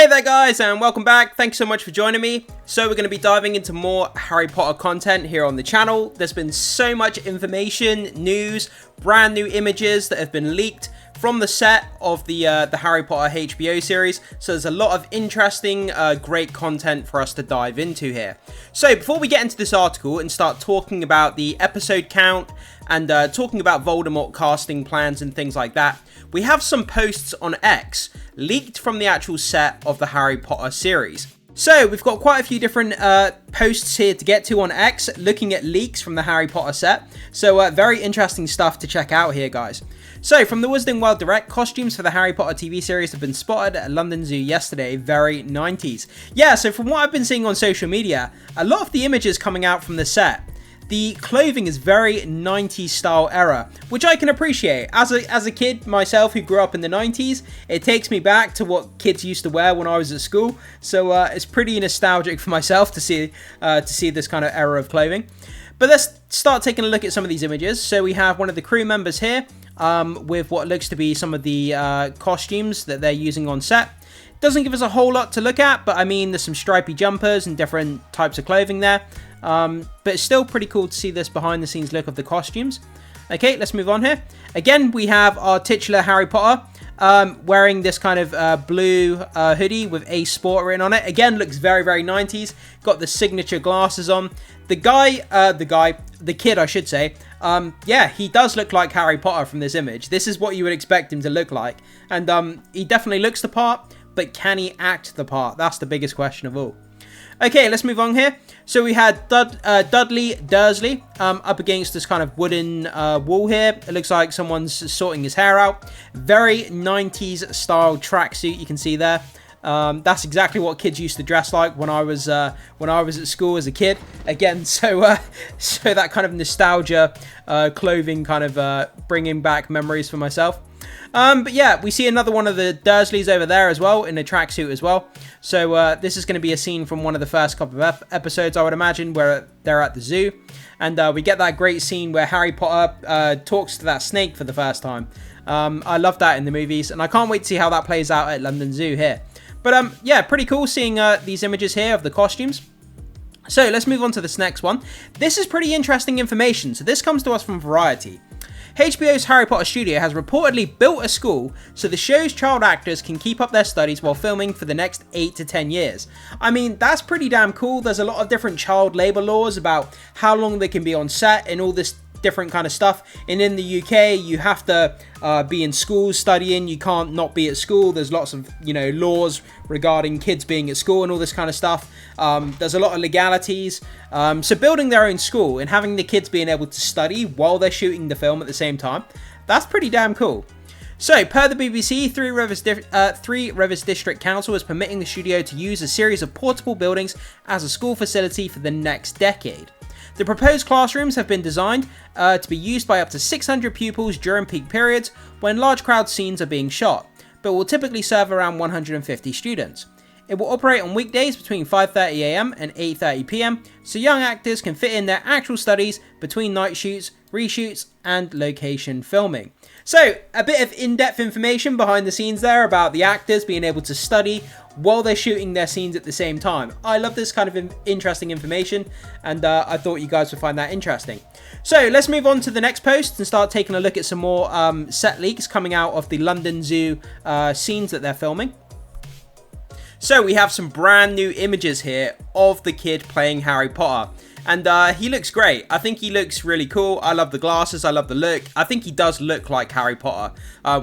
Hey there guys, and welcome back. Thanks so much for joining me. So we're going to be diving into more Harry Potter content here on the channel. There's been so much information, news, brand new images that have been leaked from the set of the Harry Potter HBO series. So there's a lot of interesting, great content for us to dive into here. So before we get into this article and start talking about the episode count and talking about Voldemort casting plans and things like that, we have some posts on X leaked from the actual set of the Harry Potter series. So we've got quite a few different posts here to get to on X looking at leaks from the Harry Potter set. So very interesting stuff to check out here, guys. So from the Wizarding World Direct, costumes for the Harry Potter TV series have been spotted at London Zoo yesterday, very 90s. Yeah, so from what I've been seeing on social media, a lot of the images coming out from the set, the clothing is very 90s style era, which I can appreciate. As a kid myself who grew up in the 90s, it takes me back to what kids used to wear when I was at school. So it's pretty nostalgic for myself to see this kind of era of clothing. But let's start taking a look at some of these images. So we have one of the crew members here with what looks to be some of the costumes that they're using on set. Doesn't give us a whole lot to look at, but I mean, there's some stripy jumpers and different types of clothing there. But it's still pretty cool to see this behind the scenes look of the costumes. Okay, let's move on here. Again, we have our titular Harry Potter wearing this kind of blue hoodie with A Sport written on it. Again, looks very, very 90s. Got the signature glasses on. The kid, I should say. Yeah, he does look like Harry Potter from this image. This is what you would expect him to look like. And he definitely looks the part, but can he act the part? That's the biggest question of all. Okay, let's move on here. So we had Dudley Dursley up against this kind of wooden wall here. It looks like someone's sorting his hair out. Very 90s style tracksuit you can see there. That's exactly what kids used to dress like when I was at school as a kid. Again, so that kind of nostalgia clothing kind of bringing back memories for myself. But yeah, we see another one of the Dursleys over there as well, in a tracksuit as well. So this is going to be a scene from one of the first couple of episodes, I would imagine, where they're at the zoo. And we get that great scene where Harry Potter talks to that snake for the first time. I love that in the movies, and I can't wait to see how that plays out at London Zoo here. But yeah, pretty cool seeing these images here of the costumes. So let's move on to this next one. This is pretty interesting information. So this comes to us from Variety. HBO's Harry Potter studio has reportedly built a school so the show's child actors can keep up their studies while filming for the next 8 to 10 years. I mean, that's pretty damn cool. There's a lot of different child labour laws about how long they can be on set and all this different kind of stuff. And in the UK, you have to be in school studying. You can't not be at school. There's lots of, laws regarding kids being at school and all this kind of stuff. There's a lot of legalities. So building their own school and having the kids being able to study while they're shooting the film at the same time, that's pretty damn cool. So, per the BBC, Three Rivers District Council is permitting the studio to use a series of portable buildings as a school facility for the next decade. The proposed classrooms have been designed to be used by up to 600 pupils during peak periods when large crowd scenes are being shot, but will typically serve around 150 students. It will operate on weekdays between 5:30 AM and 8:30 PM, so young actors can fit in their actual studies between night shoots, reshoots, and location filming. So, a bit of in-depth information behind the scenes there about the actors being able to study while they're shooting their scenes at the same time. I love this kind of interesting information, and I thought you guys would find that interesting. So, let's move on to the next post and start taking a look at some more set leaks coming out of the London Zoo scenes that they're filming. So we have some brand new images here of the kid playing Harry Potter. And he looks great. I think he looks really cool. I love the glasses. I love the look. I think he does look like Harry Potter,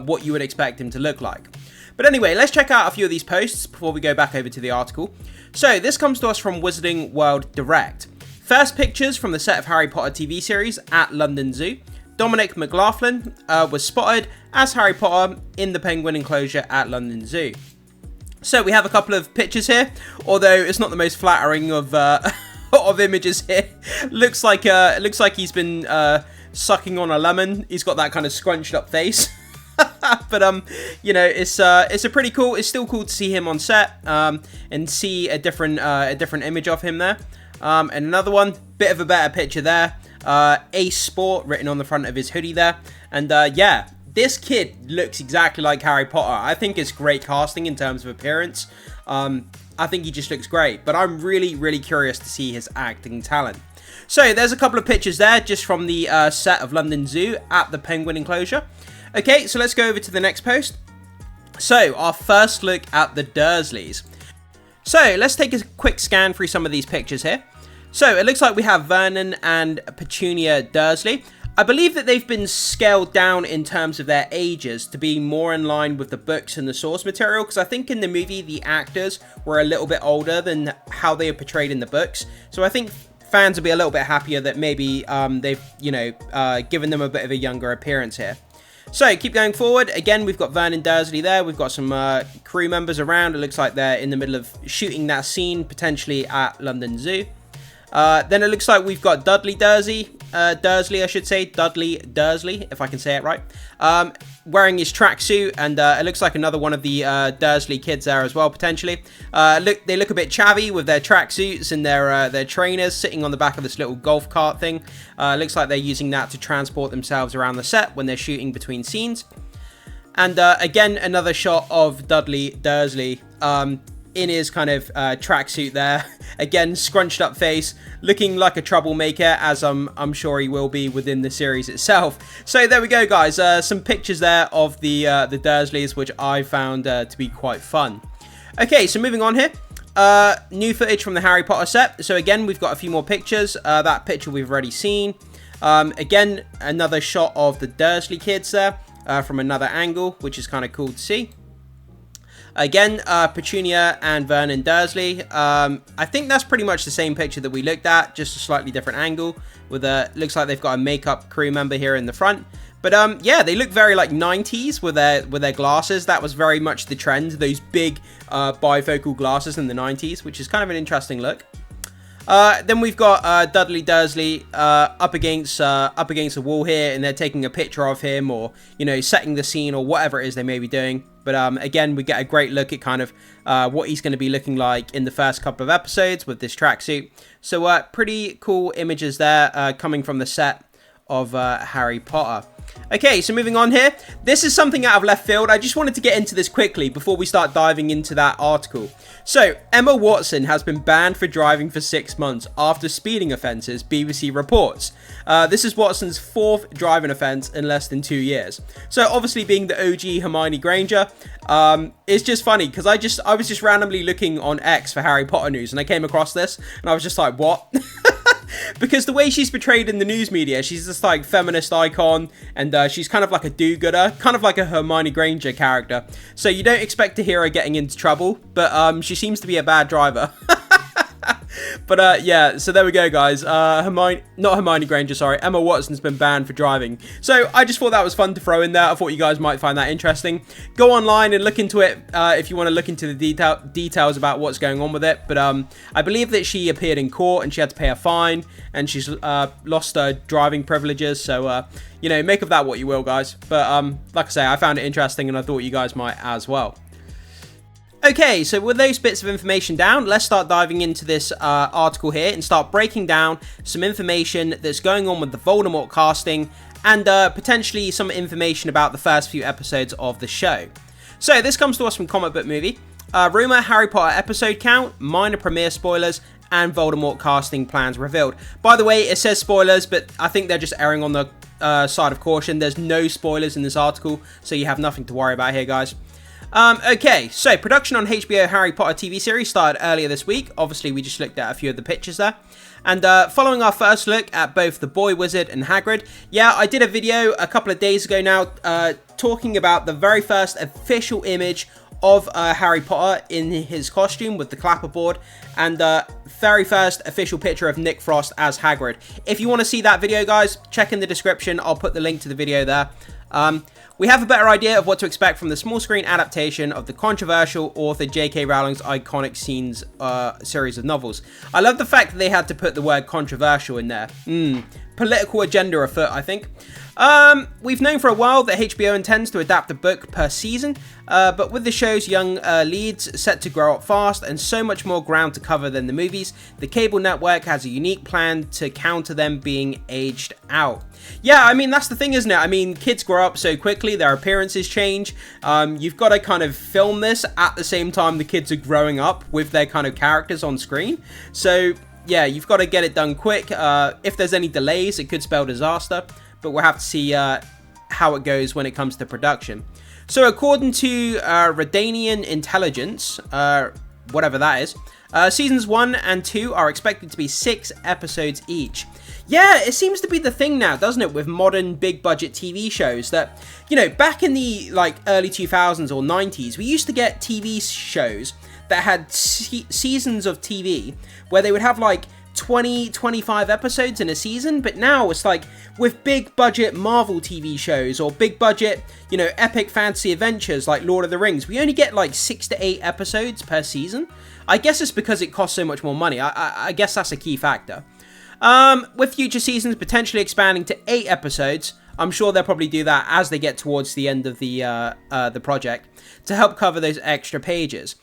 what you would expect him to look like. But anyway, let's check out a few of these posts before we go back over to the article. So this comes to us from Wizarding World Direct. First pictures from the set of Harry Potter TV series at London Zoo. Dominic McLaughlin was spotted as Harry Potter in the Penguin enclosure at London Zoo. So we have a couple of pictures here, although it's not the most flattering of images here. Looks like he's been sucking on a lemon. He's got that kind of scrunched up face. But it's a pretty cool. It's still cool to see him on set and see a different image of him there. And another one, bit of a better picture there. A Sport written on the front of his hoodie there, and yeah. this kid looks exactly like Harry Potter. I think it's great casting in terms of appearance. I think he just looks great, but I'm really curious to see his acting talent. So there's a couple of pictures there just from the set of London Zoo at the Penguin enclosure. Okay, so let's go over to the next post. So our first look at the Dursleys. So let's take a quick scan through some of these pictures here. So it looks like we have Vernon and Petunia Dursley. I believe that they've been scaled down in terms of their ages to be more in line with the books and the source material, because I think in the movie the actors were a little bit older than how they are portrayed in the books. So I think fans will be a little bit happier that maybe they've, given them a bit of a younger appearance here. So keep going forward. Again, we've got Vernon Dursley there. We've got some crew members around. It looks like they're in the middle of shooting that scene, potentially at London Zoo. Then it looks like we've got Dudley Dursley, Dudley Dursley, if I can say it right, wearing his tracksuit, and it looks like another one of the Dursley kids there as well, potentially. They look a bit chavvy with their tracksuits and their trainers sitting on the back of this little golf cart thing. Looks like they're using that to transport themselves around the set when they're shooting between scenes. And again, another shot of Dudley Dursley in his kind of tracksuit there. Again, scrunched up face, looking like a troublemaker, as I'm sure he will be within the series itself. So there we go, guys. Some pictures there of the Dursleys, which I found to be quite fun. Okay, so moving on here. New footage from the Harry Potter set. So again, we've got a few more pictures. That picture we've already seen. Again, another shot of the Dursley kids there from another angle, which is kind of cool to see. Again, Petunia and Vernon Dursley. I think that's pretty much the same picture that we looked at, just a slightly different angle. With looks like they've got a makeup crew member here in the front. But yeah, they look very like 90s with their glasses. That was very much the trend, those big bifocal glasses in the 90s, which is kind of an interesting look. Then we've got Dudley Dursley up against a wall here, and they're taking a picture of him, or setting the scene, or whatever it is they may be doing. But again, we get a great look at kind of what he's going to be looking like in the first couple of episodes with this tracksuit. So pretty cool images there coming from the set of Harry Potter. Okay, so moving on here. This is something out of left field. I just wanted to get into this quickly before we start diving into that article. So, Emma Watson has been banned for driving for 6 months after speeding offences, BBC reports. This is Watson's 4th driving offence in less than 2 years. So, obviously being the OG Hermione Granger, it's just funny because I was just randomly looking on X for Harry Potter news, and I came across this, and I was just like, what? Because the way she's portrayed in the news media, she's this like feminist icon, and she's kind of like a do-gooder, kind of like a Hermione Granger character. So you don't expect to hear her getting into trouble, but she seems to be a bad driver. But yeah, so there we go, guys. Not Hermione Granger, sorry. Emma Watson's been banned for driving. So I just thought that was fun to throw in there. I thought you guys might find that interesting. Go online and look into it if you want to look into the details about what's going on with it. But I believe that she appeared in court and she had to pay a fine, and she's lost her driving privileges. So make of that what you will, guys. But like I say, I found it interesting, and I thought you guys might as well. Okay, so with those bits of information down, let's start diving into this article here and start breaking down some information that's going on with the Voldemort casting, and potentially some information about the first few episodes of the show. So this comes to us from Comic Book Movie. Rumour, Harry Potter episode count, minor premiere spoilers, and Voldemort casting plans revealed. By the way, it says spoilers, but I think they're just erring on the side of caution. There's no spoilers in this article, so you have nothing to worry about here, guys. Okay, so production on HBO Harry Potter TV series started earlier this week. Obviously, we just looked at a few of the pictures there. And following our first look at both the Boy Wizard and Hagrid, yeah, I did a video a couple of days ago now talking about the very first official image of Harry Potter in his costume with the clapperboard, and very first official picture of Nick Frost as Hagrid. If you want to see that video, guys, check in the description. I'll put the link to the video there. We have a better idea of what to expect from the small screen adaptation of the controversial author J.K. Rowling's iconic scenes series of novels. I love the fact that they had to put the word controversial in there. Political agenda afoot, I think. We've known for a while that HBO intends to adapt a book per season, but with the show's young leads set to grow up fast and so much more ground to cover than the movies, the cable network has a unique plan to counter them being aged out. Yeah, I mean, that's the thing, isn't it? I mean, kids grow up so quickly. quickly, their appearances change. You've got to kind of film this at the same time the kids are growing up with their kind of characters on screen. So yeah, you've got to get it done quick. If there's any delays, it could spell disaster, but we'll have to see how it goes when it comes to production. So according to Redanian Intelligence, whatever that is, seasons 1 and 2 are expected to be 6 episodes each. Yeah, it seems to be the thing now, doesn't it, with modern big budget TV shows that, you know, back in the like early 2000s or 90s, we used to get TV shows that had seasons of TV where they would have like 20, 25 episodes in a season, but now it's like with big budget Marvel TV shows or big budget, you know, epic fantasy adventures like Lord of the Rings, we only get like 6 to 8 episodes per season. I guess it's because it costs so much more money. I guess that's a key factor. With future seasons potentially expanding to 8 episodes, I'm sure they'll probably do that as they get towards the end of the project to help cover those extra pages.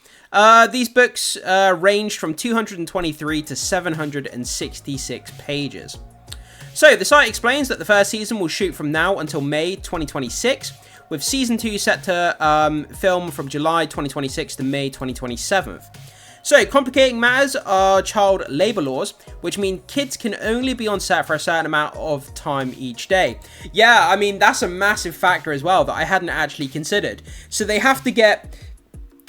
These books ranged from 223 to 766 pages. So the site explains that the first season will shoot from now until May 2026, with season 2 set to film from July 2026 to May 2027. So, complicating matters are child labour laws, which mean kids can only be on set for a certain amount of time each day. Yeah, I mean, that's a massive factor as well that I hadn't actually considered. So they have to get...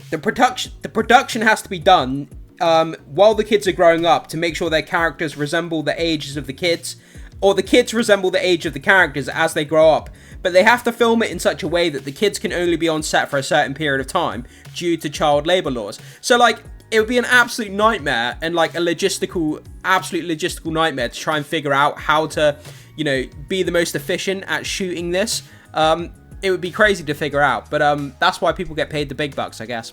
The production has to be done while the kids are growing up to make sure their characters resemble the ages of the kids, or the kids resemble the age of the characters as they grow up. But they have to film it in such a way that the kids can only be on set for a certain period of time due to child labour laws. So, like... It would be an absolute nightmare and like absolute logistical nightmare to try and figure out how to, you know, be the most efficient at shooting this. It would be crazy to figure out, but that's why people get paid the big bucks, I guess.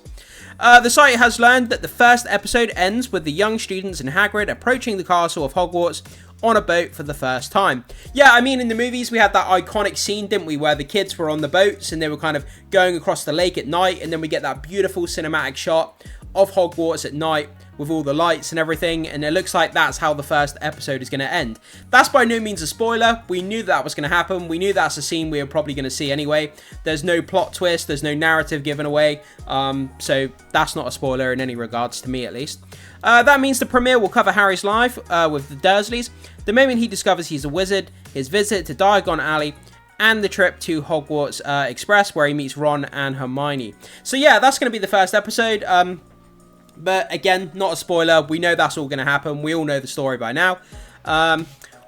The site has learned that the first episode ends with the young students and Hagrid approaching the castle of Hogwarts on a boat for the first time. Yeah, I mean, in the movies we had that iconic scene, didn't we, where the kids were on the boats and they were kind of going across the lake at night, and then we get that beautiful cinematic shot of Hogwarts at night with all the lights and everything, and it looks like that's how the first episode is going to end. That's by no means a spoiler. We knew that was going to happen. We knew that's a scene we were probably going to see anyway. There's no plot twist, there's no narrative given away, so that's not a spoiler in any regards, to me at least. That means the premiere will cover Harry's life with the Dursleys, the moment he discovers he's a wizard, his visit to Diagon Alley, and the trip to Hogwarts Express where he meets Ron and Hermione. So yeah, that's going to be the first episode. But again, not a spoiler. We know that's all going to happen. We all know the story by now.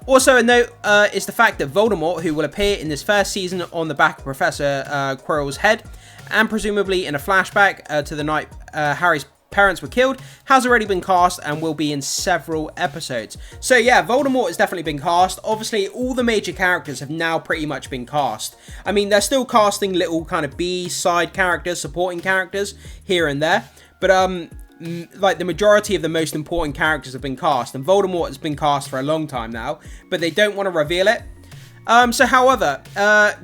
Also a note is the fact that Voldemort, who will appear in this first season on the back of Professor Quirrell's head, and presumably in a flashback to the night Harry's parents were killed, has already been cast and will be in several episodes. So yeah, Voldemort has definitely been cast. Obviously, all the major characters have now pretty much been cast. I mean, they're still casting little kind of B-side characters, supporting characters here and there. But like the majority of the most important characters have been cast, and Voldemort has been cast for a long time now, but they don't want to reveal it. However,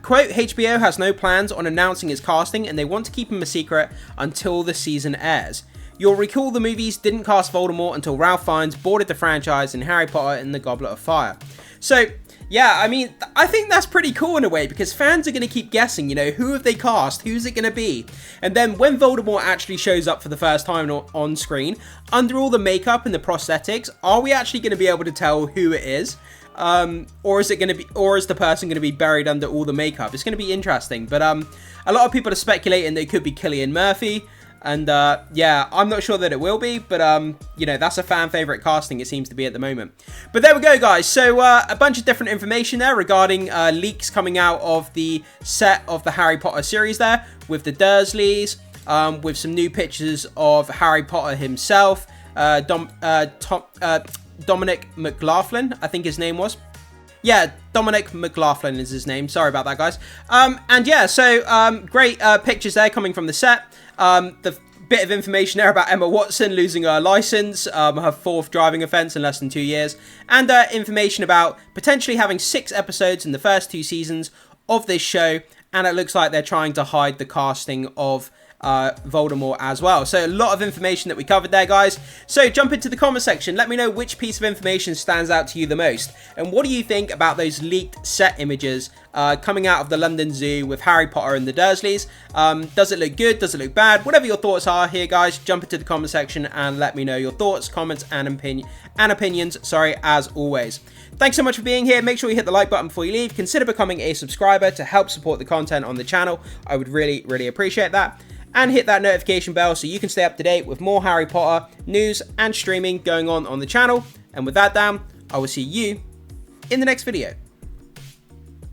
quote, HBO has no plans on announcing its casting, and they want to keep him a secret until the season airs. You'll recall the movies didn't cast Voldemort until Ralph Fiennes boarded the franchise in Harry Potter and the Goblet of Fire. So, yeah, I mean, I think that's pretty cool in a way, because fans are going to keep guessing, you know, who have they cast, who's it going to be? And then when Voldemort actually shows up for the first time on screen, under all the makeup and the prosthetics, are we actually going to be able to tell who it is? Or is the person going to be buried under all the makeup? It's going to be interesting, but a lot of people are speculating that it could be Cillian Murphy. And yeah, I'm not sure that it will be, but you know, that's a fan favorite casting, it seems to be at the moment. But there we go, guys. So a bunch of different information there regarding leaks coming out of the set of the Harry Potter series there, with the Dursleys, with some new pictures of Harry Potter himself, Dominic McLaughlin, I think his name was. Yeah, Dominic McLaughlin is his name. Sorry about that, guys. And yeah, so great pictures there coming from the set. The bit of information there about Emma Watson losing her license, her 4th driving offence in less than 2 years, and information about potentially having 6 episodes in the first 2 seasons of this show, and it looks like they're trying to hide the casting of Voldemort as well. So a lot of information that we covered there, guys. So jump into the comment section. Let me know which piece of information stands out to you the most. And what do you think about those leaked set images coming out of the London Zoo with Harry Potter and the Dursleys? Does it look good? Does it look bad? Whatever your thoughts are here, guys, jump into the comment section and let me know your thoughts, comments, and opinions, as always. Thanks so much for being here. Make sure you hit the like button before you leave. Consider becoming a subscriber to help support the content on the channel. I would really, really appreciate that. And hit that notification bell so you can stay up to date with more Harry Potter news and streaming going on the channel. And with that, Dan, I will see you in the next video.